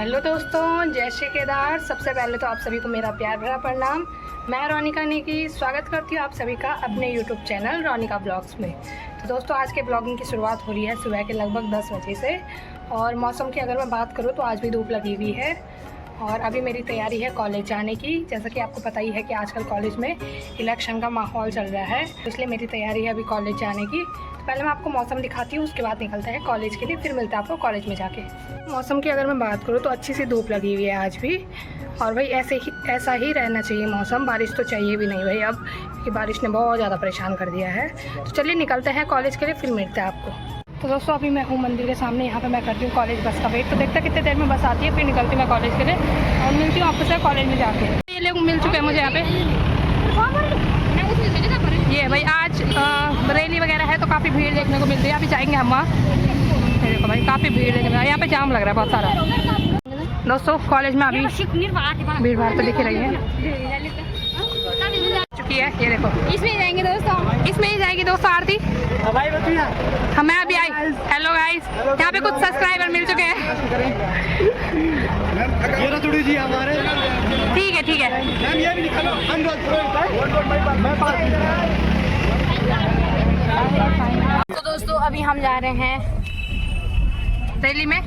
Hello दोस्तों, जय श्री केदार। सबसे पहले तो आप सभी को मेरा प्यार भरा प्रणाम। मैं रोनिका नेगी स्वागत करती हूँ आप सभी का अपने यूट्यूब चैनल रोनिका ब्लॉग्स में। तो दोस्तों, आज के ब्लॉगिंग की शुरुआत हो रही है सुबह के लगभग 10 बजे से। और मौसम की अगर मैं बात करूँ तो आज भी धूप लगी हुई है और अभी मेरी तैयारी है कॉलेज जाने की। जैसा कि आपको पता ही है कि आजकल कॉलेज में इलेक्शन का माहौल चल रहा है, इसलिए मेरी तैयारी है अभी कॉलेज जाने की। तो पहले मैं आपको मौसम दिखाती हूँ, उसके बाद निकलते हैं कॉलेज के लिए, फिर मिलता है आपको कॉलेज में जाके। मौसम की अगर मैं बात करूँ तो अच्छी सी धूप लगी हुई है आज भी, और भाई ऐसा ही रहना चाहिए मौसम। बारिश तो चाहिए भी नहीं भाई अब, क्योंकि बारिश ने बहुत ज़्यादा परेशान कर दिया है। तो चलिए निकलते हैं कॉलेज के लिए, फिर मिलते हैं आपको। तो दोस्तों, अभी मैं हूँ मंदिर के सामने, यहाँ पे मैं करती हूँ कॉलेज बस का वेट। तो देखते कितने देर में बस आती है, फिर निकलती हूँ मैं कॉलेज के लिए और मिलती हूँ आपको सर कॉलेज में जाके। ये लोग मिल चुके हैं मुझे यहाँ पे। ये भाई आज रैली वगैरह है तो काफ़ी भीड़ देखने को मिलती है। अभी जाएंगे हम वहाँ। देखो भाई काफ़ी भीड़ देखने में, यहाँ पे जाम लग रहा है बहुत सारा। दोस्तों, कॉलेज में अभी भीड़ भाड़ तो दिख रही है चुकी है। ये देखो, इसमें जाएंगे दोस्तों, इसमें ही जाएगी दोस्तों आरती। हमें अभी आई। हेलो गाइस, यहाँ पे कुछ सब्सक्राइबर मिल चुके हैं। ठीक है ठीक है। तो दोस्तों, अभी हम जा रहे हैं रैली में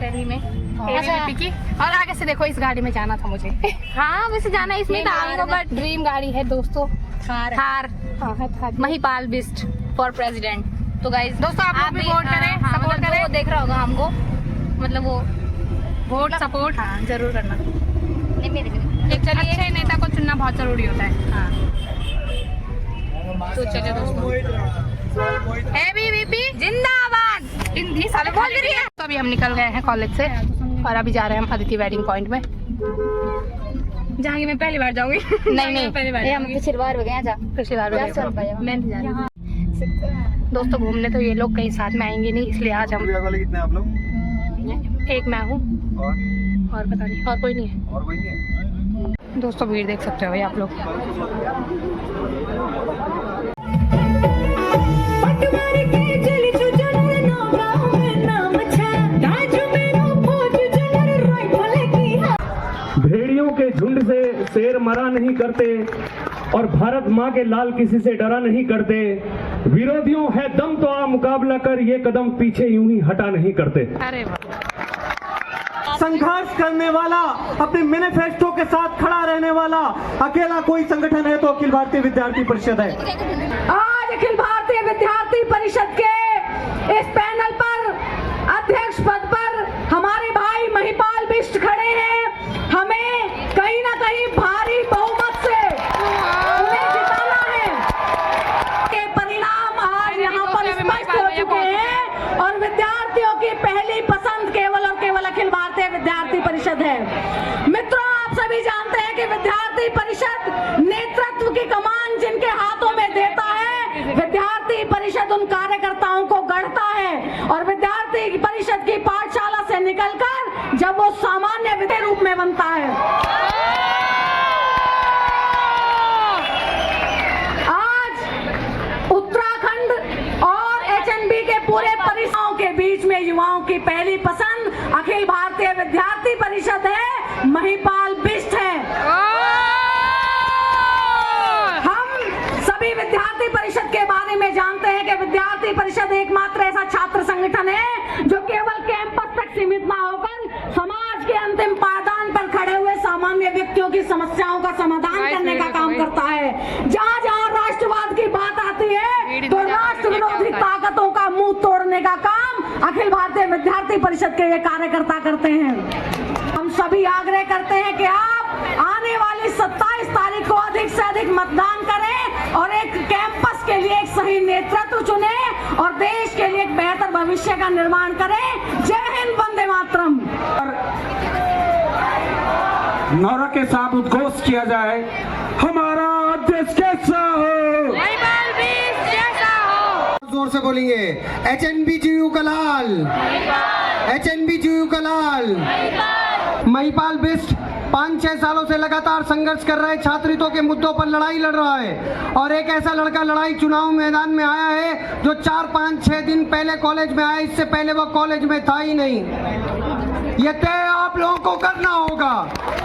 की। और आगे से देखो, इस गाड़ी में जाना था मुझे। हाँ वैसे जाना इसमें था, बट ड्रीम गाड़ी है दोस्तों, थार महिपाल बिस्ट फॉर प्रेसिडेंट। तो गाइस दोस्तों, आप भी वोट करें, सपोर्ट करें। वो देख रहा होगा हमको, मतलब वो वोट सपोर्ट जरूर करना। एक अच्छे नेता को चुनना बहुत जरूरी होता है। हाँ तो चलिए दोस्तों, एबीवीपी जिंदाबाद हिंदी साल बोल रही है। तो अभी हम निकल गए हैं कॉलेज से और अभी जा रहे हैं हम अदिति वेडिंग पॉइंट में। जहाँ मैं पहली बार जाऊंगी। नहीं पहली बार, हम पिछली बार हो गए मैं नहीं जा रही दोस्तों घूमने। तो ये लोग कहीं साथ में आएंगे नहीं, इसलिए आज हम कितने आप लोग? एक मैं हूँ और पता नहीं और कोई नहीं है। और कोई नहीं है दोस्तों, भीड़ देख सकते हो भाई आप लोग। भेड़ियों के झुंड से शेर मरा नहीं करते और भारत माँ के लाल किसी से डरा नहीं करते। विरोधियों है दम तो आ मुकाबला कर, ये कदम पीछे यूं ही हटा नहीं करते। अरे संघर्ष करने वाला, अपने मैनिफेस्टो के साथ खड़ा रहने वाला अकेला कोई संगठन है तो अखिल भारतीय विद्यार्थी परिषद है। आज अखिल भारतीय विद्यार्थी परिषद के इस पैनल पर अध्यक्ष पद पर हमारे भाई महिपाल बिष्ट खड़े हैं। हमें कहीं ना कहीं भारी बहुमत से उन्हें जिताना है। के परिणाम आज यहाँ पर स्पष्ट हो चुके हैं और विद्यार्थियों की पहली पसंद केवल और केवल अखिल भारतीय विद्यार्थी परिषद है। मित्रों, आप सभी जानते हैं कि विद्यार्थी परिषद नेतृत्व की कमान जिनके हाथों में देता है, विद्यार्थी परिषद उन कार्यकर्ताओं को गढ़ता है और विद्यार्थी परिषद की पाठशाला से निकलकर जब वो सामान्य विद्यार्थी रूप में बनता है। आज उत्तराखंड और एचएनबी के पूरे परिसरों के बीच में युवाओं की पहली पसंद अखिल भारतीय विद्यार्थी परिषद है, महिपाल बिष्ट है। विद्यार्थी परिषद के बारे में जानते हैं कि विद्यार्थी परिषद एकमात्र ऐसा छात्र संगठन है जो केवल कैंपस तक सीमित ना होकर समाज के अंतिम पायदान पर खड़े हुए सामान्य व्यक्तियों की समस्याओं का समाधान करने का काम करता है। जहाँ जहाँ राष्ट्रवाद की बात आती है तो राष्ट्र विरोधी ताकतों का मुंह तोड़ने का काम अखिल भारतीय विद्यार्थी परिषद के ये कार्यकर्ता करते हैं। हम सभी आग्रह करते हैं कि आप आने वाली 27 तारीख को अधिक से अधिक मतदान करें और एक कैंपस के लिए एक सही नेतृत्व चुने और देश के लिए एक बेहतर भविष्य का निर्माण करें। जय हिंद, वंदे मातरम। नारा के साथ उद्घोष किया जाए, हमारा देश कैसा हो, महिपाल बिष्ट जैसा हो। जोर से बोलेंगे, एचएनबी जीयू का लाल, एचएनबी जीयू का लाल। महिपाल बिष्ट 5-6 सालों से लगातार संघर्ष कर रहे छात्र हितों के मुद्दों पर लड़ाई लड़ रहा है और एक ऐसा लड़का लड़ाई चुनाव मैदान में आया है जो 4-5-6 दिन पहले कॉलेज में आया। इससे पहले वो कॉलेज में था ही नहीं। ये तय आप लोगों को करना होगा,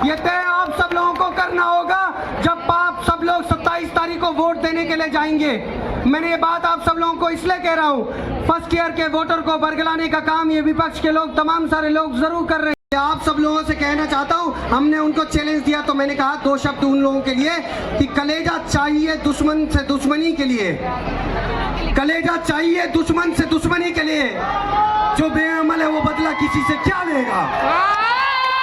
ये तय आप सब लोगों को करना होगा जब आप सब लोग 27 तारीख को वोट देने के लिए जाएंगे। मैंने ये बात आप सब लोगों को इसलिए कह रहा हूँ, फर्स्ट ईयर के वोटर को बरगलाने का काम ये विपक्ष के लोग, तमाम सारे लोग जरूर कर रहे हैं। आप सब लोगों से कहना चाहता हूँ, हमने उनको चैलेंज दिया तो मैंने कहा 2 शब्द उन लोगों के लिए कि कलेजा चाहिए दुश्मन से दुश्मनी के लिए, कलेजा चाहिए दुश्मन से दुश्मनी के लिए। जो बेअमल है वो बदला किसी से क्या लेगा।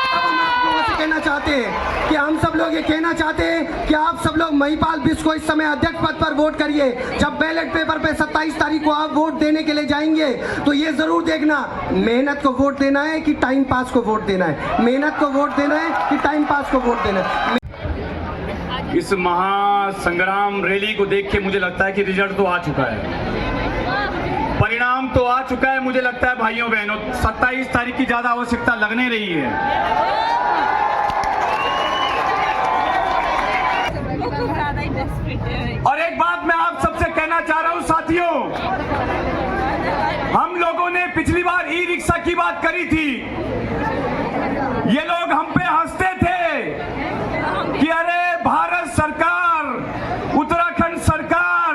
अब हम आप लोगों से कहना चाहते हैं कि हम सब लोग ये कहना चाहते हैं कि आप सब लोग महिपाल बिष्ट को इस समय अध्यक्ष पद पर वोट करिए। जब बैलेट पेपर पे 27 तारीख को आप वोट देने के लिए जाएंगे तो ये जरूर देखना, मेहनत को वोट देना है कि टाइम पास को वोट देना है, मेहनत को वोट देना है कि टाइम पास को वोट देना है। इस महासंग्राम रैली को देख के मुझे लगता है कि रिजल्ट तो आ चुका है, परिणाम तो आ चुका है। मुझे लगता है भाइयों बहनों 27 तारीख की ज्यादा आवश्यकता लगने रही है। और एक बात मैं आप सबसे कहना चाह रहा हूं साथियों, हम लोगों ने पिछली बार ई रिक्शा की बात करी थी, ये लोग हम पे हंसते थे कि अरे भारत सरकार, उत्तराखंड सरकार,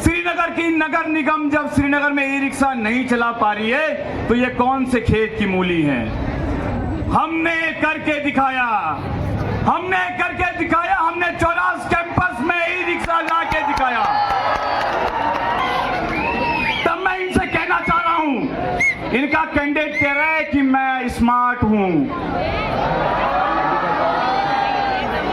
श्रीनगर की नगर निगम जब श्रीनगर में ई रिक्शा नहीं चला पा रही है तो ये कौन से खेत की मूली है। हमने करके दिखाया, हमने करके दिखाया, हमने चौरास कैंपस में ई रिक्शा ला के दिखाया। तब मैं इनसे कहना चाह रहा हूं, इनका कैंडिडेट कह रहा है कि मैं स्मार्ट हूं,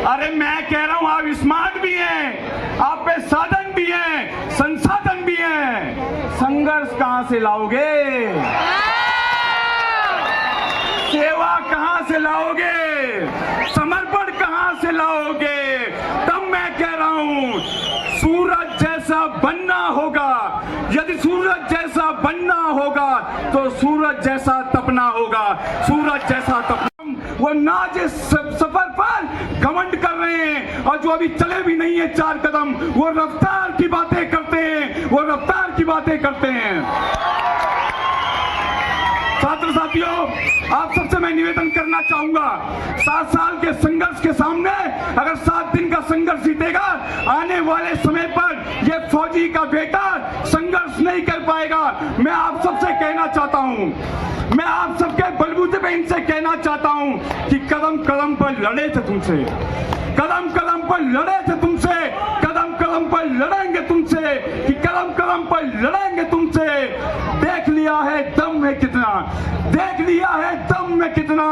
अरे मैं कह रहा हूं आप स्मार्ट भी हैं, आप पे साधन भी हैं, संसाधन भी हैं, संघर्ष कहां से लाओगे, सेवा कहां से लाओगे, समर्पण कहां से लाओगे। तब मैं कह रहा हूं सूरज जैसा बनना होगा, यदि सूरज जैसा बनना होगा तो सूरज जैसा तपना होगा, सूरज जैसा तपना। वो ना जिस सफर पर घमंड कर रहे हैं और जो अभी चले भी नहीं है 4 कदम, वो रफ्तार की बातें करते हैं, वो रफ्तार की बातें करते हैं। छात्र साथियों, आप सबसे मैं निवेदन करना चाहूंगा, 7 साल के संघर्ष के सामने अगर 7 दिन का संघर्ष जीतेगा, आने वाले समय पर ये फौजी का बेटा संघर्ष नहीं कर पाएगा। मैं आप सबसे कहना चाहता हूं, मैं आप सबके बलबूते पे इनसे कहना चाहता हूं कि कदम कदम पर लड़े थे तुमसे, कदम कदम पर लड़े थे तुमसे, कदम कदम पर लड़ेंगे तुमसे, कि कदम कदम पर लड़ेंगे तुमसे। देख लिया है दम है कितना, देख लिया है दम में कितना,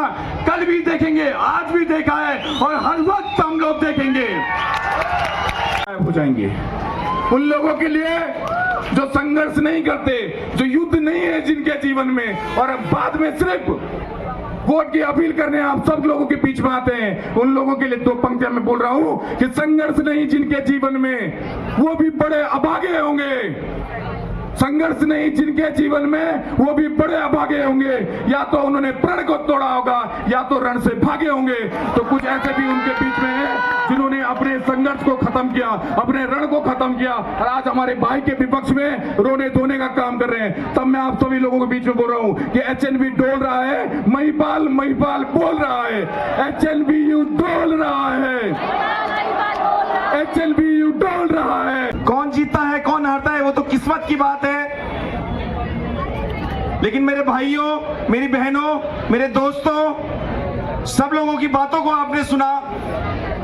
कल भी देखेंगे, आज भी देखा है और हर वक्त हम लोग देखेंगे। हो जाएंगे उन लोगों के लिए जो संघर्ष नहीं करते, जो युद्ध नहीं है जिनके जीवन में, और अब बाद में सिर्फ वोट की अपील करने आप सब लोगों के बीच में आते हैं, उन लोगों के लिए 2 पंक्तियां मैं बोल रहा हूं कि संघर्ष नहीं जिनके जीवन में, वो भी बड़े अभागे होंगे। संघर्ष नहीं जिनके जीवन में, वो भी बड़े अभागे होंगे। या तो उन्होंने प्रण को तोड़ा होगा या तो रण से भागे होंगे। तो कुछ ऐसे भी उनके बीच में हैं जिन्होंने अपने संघर्ष को खत्म किया, अपने रण को खत्म किया, और आज हमारे भाई के विपक्ष में रोने धोने का काम कर रहे हैं। तब मैं आप सभी लोगों के बीच में बोल रहा हूं कि HNB डोल रहा है, महिपाल महिपाल बोल रहा है, HNBU डोल रहा है, HNBU डोल रहा है। कौन जीतता है कौन हारता है वो तो किस्मत की बात है, लेकिन मेरे भाइयों, मेरी बहनों, मेरे दोस्तों, सब लोगों की बातों को आपने सुना।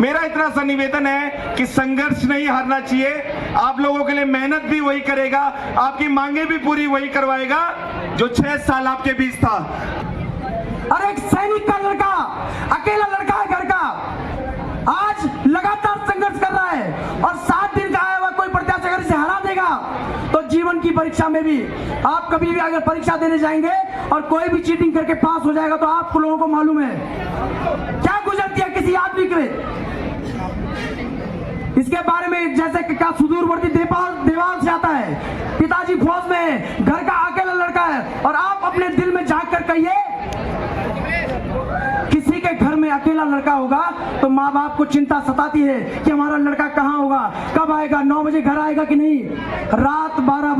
मेरा इतना सा निवेदन है कि संघर्ष नहीं हारना चाहिए। आप लोगों के लिए मेहनत भी वही करेगा, आपकी मांगे भी पूरी वही करवाएगा जो 6 साल आपके बीच था। अरे एक सैनिक का लड़का, अकेला लड़का है घर का, आज लगातार संघर्ष कर रहा है और 7 दिन का आया हुआ कोई प्रत्याशी अगर इसे हरा देगा तो जीवन की परीक्षा में भी, आप कभी भी अगर परीक्षा देने जाएंगे और कोई भी चीटिंग करके पास हो जाएगा तो आप लोगों को मालूम है क्या गुजरती है किसी आदमी के। इसके बारे में जैसे क्या सुदूरवर्ती देवाल से आता है, पिताजी फौज में, घर का अकेला लड़का है, और आप अपने दिल में झांक कर कहिए किसी के घर में अकेला लड़का होगा तो माँ बाप को चिंता सताती है कि हमारा लड़का कहाँ होगा, कब आएगा, 9 बजे घर आएगा कि नहीं। रात 12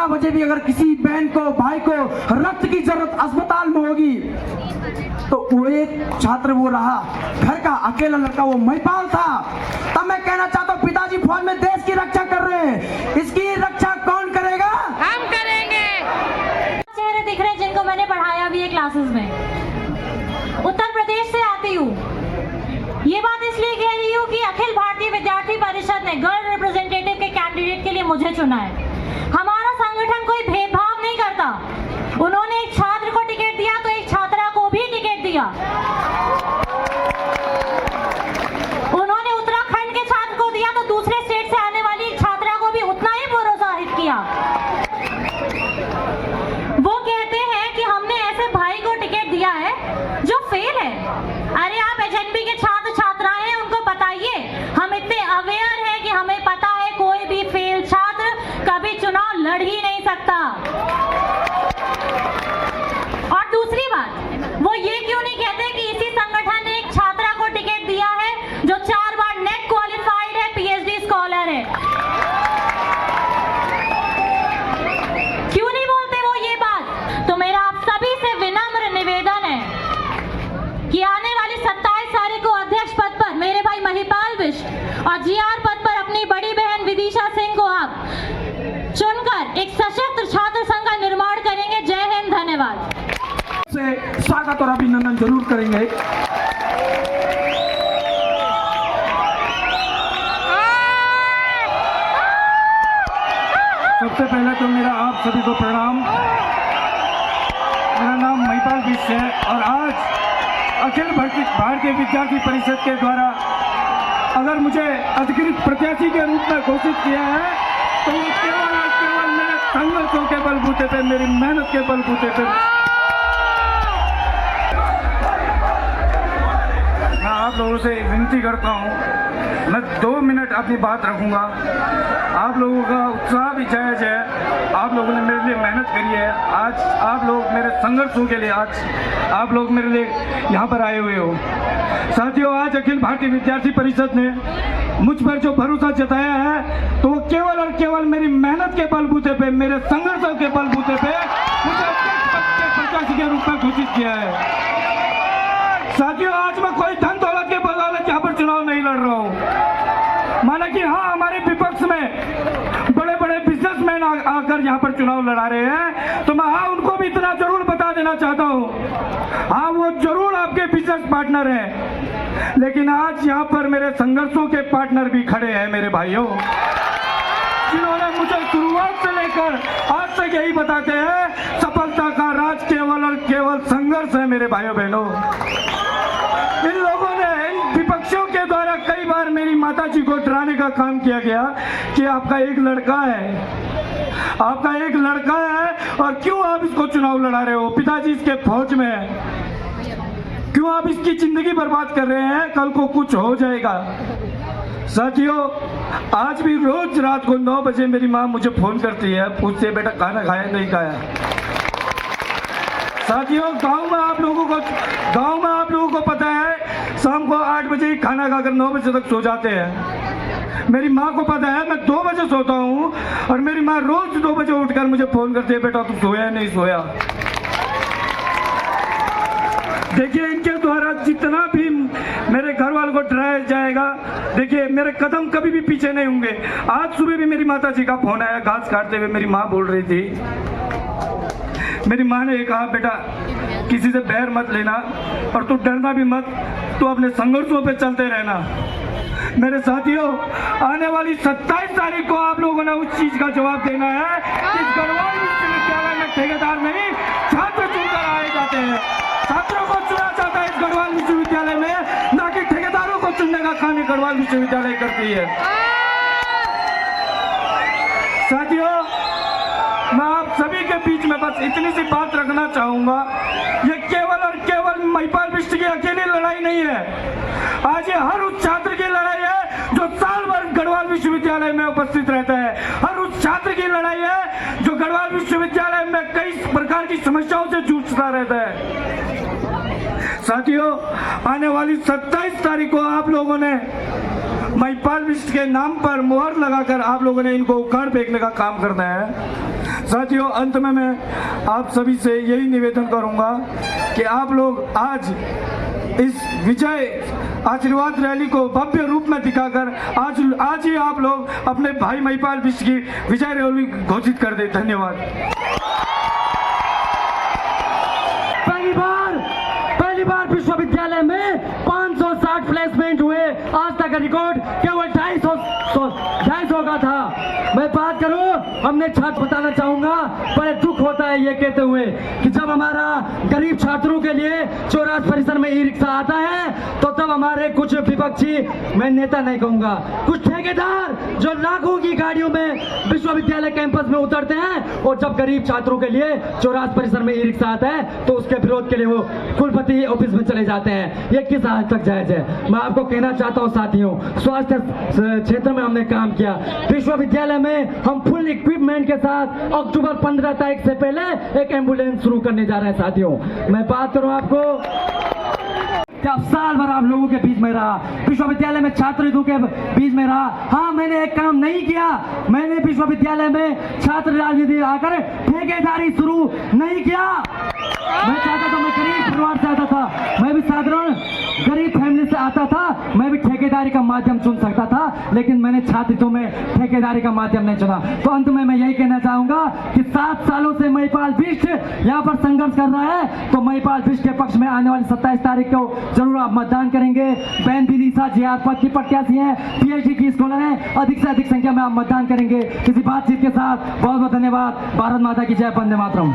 बजे भी अगर किसी बहन को, भाई को रक्त की जरूरत अस्पताल में होगी तो वो एक छात्र वो रहा, घर का अकेला लड़का वो महिपाल था। तब मैं कहना चाहता हूँ पिताजी फौज में देश की रक्षा कर रहे हैं, इसकी रक्षा कौन करेगा? हम करेंगे। चेहरे दिख रहे हैं जिनको मैंने पढ़ाया भी है क्लासेस में। उत्तर प्रदेश से आती हूँ। ये बात इसलिए कह रही हूँ कि अखिल भारतीय विद्यार्थी परिषद ने गर्ल रिप्रेजेंटेटिव के कैंडिडेट के लिए मुझे चुना है। हमारा संगठन कोई भेदभाव नहीं करता। उन्होंने एक छात्र को टिकट दिया तो एक छात्रा को भी टिकट दिया। उन्होंने उत्तराखंड के छात्र को दिया तो दूसरे स्टेट से आने वाली एक छात्रा को भी उतना ही प्रोत्साहित किया। वो कहते हैं कि हमने ऐसे भाई को टिकट दिया है जो फेल है। अरे आप एचएनबी के छात्र छात्राएं हैं, उनको बताइए। हम इतने अवेयर हैं कि हमें पता है कोई भी फेल छात्र कभी चुनाव लड़ ही नहीं सकता। और दूसरी बात, वो ये क्यों नहीं कहते कि इसी संगठन ने एक छात्रा को टिकट दिया है जो 4 बार नेट क्वालिफाइड है, पीएचडी स्कॉलर है। क्यों नहीं बोलते वो ये बात? तो मेरा आप सभी से विनम्र निवेदन है कि आने वाली 27 तारीख को अध्यक्ष पद पर मेरे भाई महिपाल बिष्ट और जीआर पद पर अपनी बड़ी बहन विदिशा सिंह को आप चुनकर एक सशक्त छात्र संघ का निर्माण करेंगे। जय हिंद, धन्यवाद। से स्वागत और अभिनंदन जरूर करेंगे। सबसे पहले तो मेरा आप सभी को प्रणाम। मेरा नाम महिपाल बिष्ट है और आज अखिल भारतीय विद्यार्थी परिषद के द्वारा अगर मुझे अधिकृत प्रत्याशी के रूप में घोषित किया है तो वो केवल और केवल मेरे संघर्षों के बलबूते पे, मेरी मेहनत के बलबूते पे। मैं आप लोगों से विनती करता हूँ, मैं 2 मिनट अपनी बात रखूँगा। आप लोगों का उत्साह भी जायज़ है, आप लोगों ने मेरे लिए मेहनत करी है। आज आप लोग मेरे संघर्षों के लिए, आज आप लोग मेरे लिए यहाँ पर आए हुए हो। साथियों, आज अखिल भारतीय विद्यार्थी परिषद ने मुझ पर जो भरोसा जताया है तो वो केवल और केवल मेरी मेहनत के बलबूते पे, मेरे संघर्षों के बलबूते पे मुझे प्रत्याशी के रूप में घोषित किया है। साथियों, आज मैं कोई धन दौलत के बदौलत यहाँ पर चुनाव नहीं लड़ रहा हूँ। माना कि हाँ, हमारे विपक्ष में बड़े बड़े बिजनेसमैन आकर यहाँ पर चुनाव लड़ा रहे हैं, तो मैं हाँ उनको भी इतना जरूर बता देना चाहता हूँ, हाँ वो जरूर आपके बिजनेस पार्टनर हैं, लेकिन आज यहाँ पर मेरे संघर्षों के पार्टनर भी खड़े हैं मेरे भाइयों, जिन्होंने मुझे शुरुआत से लेकर आज तक यही बताते हैं सफलता का राज केवल और केवल संघर्ष है मेरे भाइयों बहनों। इन लोगों ने, इन विपक्षियों के द्वारा कई बार मेरी माताजी को डराने का काम किया गया कि आपका एक लड़का है, आपका एक लड़का है और क्यों आप इसको चुनाव लड़ा रहे हो, पिताजी इसके फौज में है, क्यों आप इसकी जिंदगी बर्बाद कर रहे हैं, कल को कुछ हो जाएगा। साथियों, आज भी रोज रात को 9 बजे मेरी माँ मुझे फोन करती है, पूछती है बेटा खाना खाया नहीं खाया। साथियों, गांव में आप लोगों को पता है शाम को 8 बजे ही खाना खाकर 9 बजे तक सो जाते हैं। मेरी माँ को पता है मैं 2 बजे सोता हूँ और मेरी माँ रोज 2 बजे उठकर मुझे फोन करती है, बेटा तू सोया नहीं सोया। देखिए, इनके द्वारा जितना भी मेरे घर वालों को डराया जाएगा, देखिए मेरे कदम कभी भी पीछे नहीं होंगे। आज सुबह भी मेरी माता जी का फोन आया, घास काटते हुए मेरी माँ बोल रही थी, मेरी माँ ने कहा बेटा किसी से बैर मत लेना और तू डरना भी मत, तू अपने संघर्षों पे चलते रहना। मेरे साथियों, आने वाली 27 तारीख को आप लोगों ने उस चीज का जवाब देना है कि गढ़वाल विश्वविद्यालय में ठेकेदार नहीं छात्र चुनकर आए जाते हैं। छात्रों को चुना जाता है इस गढ़वाल विश्वविद्यालय में, ना कि ठेकेदारों को चुनने का काम ये गढ़वाल विश्वविद्यालय करती है। साथियों, मैं आप सभी के बीच में बस इतनी सी बात रखना चाहूंगा, ये केवल और केवल महिपाल बिष्ट की अकेली लड़ाई नहीं है। आज ये हर उस छात्र की लड़ाई है जो साल भर गढ़वाल विश्वविद्यालय में उपस्थित रहता है, हर उस छात्र की लड़ाई है जो गढ़वाल विश्वविद्यालय में कई प्रकार की समस्याओं से जूझता रहता है। साथियों, आने वाली 27 तारीख को आप लोगों ने महिपाल बिष्ट के नाम पर मुहर लगाकर आप लोगों ने इनको उखाड़ फेंकने का काम करना है। साथियों, अंत में मैं आप सभी से यही निवेदन करूंगा कि आप लोग आज इस विजय आशीर्वाद रैली को भव्य रूप में दिखाकर आज ही आप लोग अपने भाई महिपाल बिष्ट की विजय रैली घोषित कर दे। धन्यवाद। पहली बार विश्वविद्यालय में 560 प्लेसमेंट हुए। आज तक रिकॉर्ड केवल 250 का था। मैं बात करूं, हमने छात्र बताना चाहूंगा, बड़े दुख होता है ये कहते हुए कि जब हमारा गरीब छात्रों के लिए चौरास परिसर में ई रिक्शा आता है तो तब हमारे कुछ विपक्षी, मैं नेता नहीं कहूंगा, कुछ ठेकेदार जो लाखों की गाड़ियों में विश्वविद्यालय कैंपस में उतरते हैं और जब गरीब छात्रों के लिए चौरास परिसर में ई रिक्शा आता है तो उसके विरोध के लिए वो कुलपति ऑफिस में चले जाते हैं। ये किस हद तक जायज है? मैं आपको कहना चाहता हूं साथियों, स्वास्थ्य क्षेत्र में हमने काम किया। विश्वविद्यालय में हम फुल इक्विपमेंट के साथ अक्टूबर 15 तारीख से पहले एक एम्बुलेंस शुरू करने जा रहे हैं। साथियों, मैं बात करूं आपको, जब साल भर आप लोगों के बीच में रहा, विश्वविद्यालय में छात्र हितों के बीच में रहा। हाँ, मैंने एक काम नहीं किया, मैंने विश्वविद्यालय में छात्र राजनीति आकर ठेकेदारी शुरू नहीं किया। मैं चाहता था, मैं गरीब परिवार से आता था, मैं भी साधारण गरीब फैमिली से आता था, मैं भी ठेकेदारी का माध्यम चुन सकता था, लेकिन मैंने छात्र हितों में ठेकेदारी का माध्यम नहीं चुना। तो अंत में मैं यही कहना चाहूंगा कि 7 सालों से महिपाल बिष्ट यहाँ पर संघर्ष कर रहा है, तो महिपाल बिष्ट के पक्ष में आने वाली 27 तारीख को जरूर आप मतदान करेंगे। बहन विदिशा जियाद पद की प्रत्याशी है, PhD की स्कॉलर है, अधिक से अधिक संख्या में आप मतदान करेंगे। किसी बातचीत के साथ बहुत बहुत धन्यवाद। भारत माता की जय, वंदे मातरम।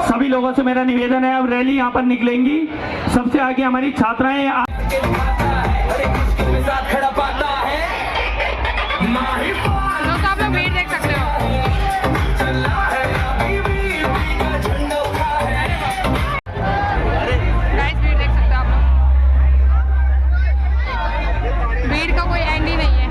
सभी लोगों से मेरा निवेदन है, अब रैली यहाँ पर निकलेंगी। सबसे आगे हमारी छात्राएं आप लोग भीड़ देख सकते हो। गाइस, भीड़ देख सकते हो आप लोग, भीड़ का कोई एंड ही नहीं है।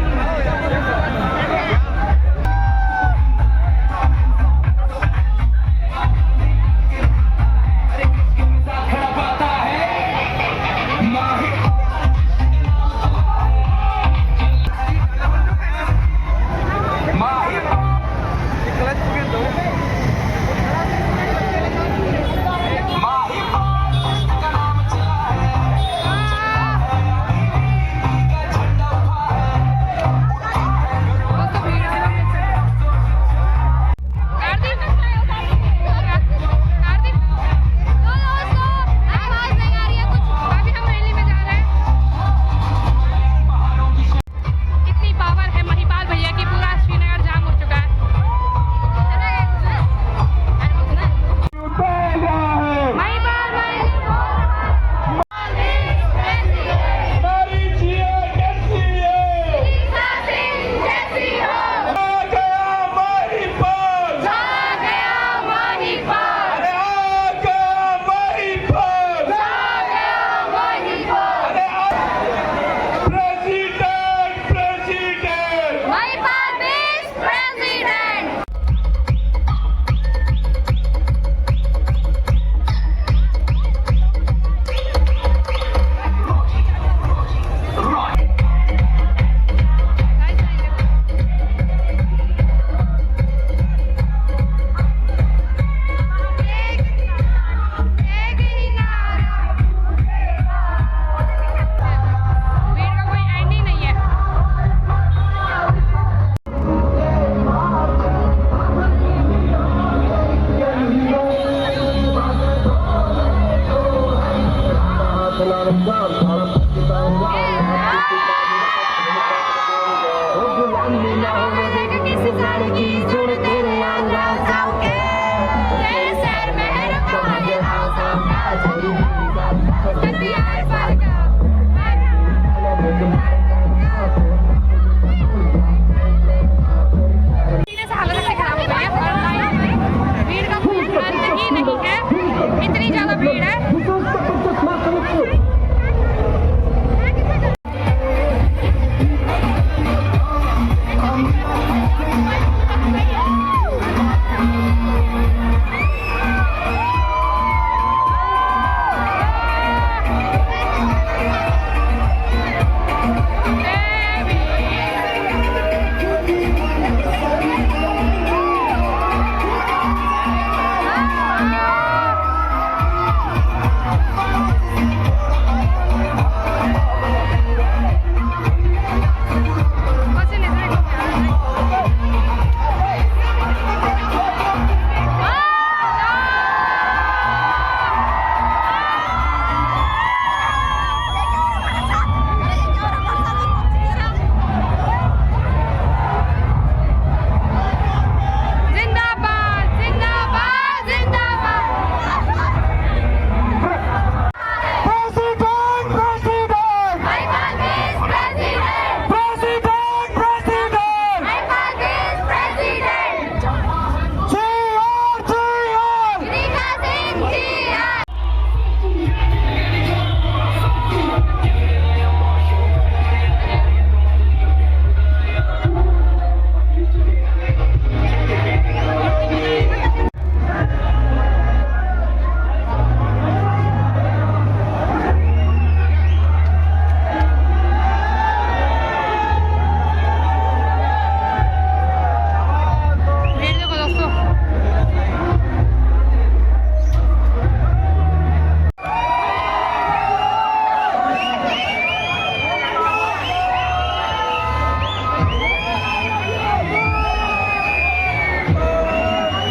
Happy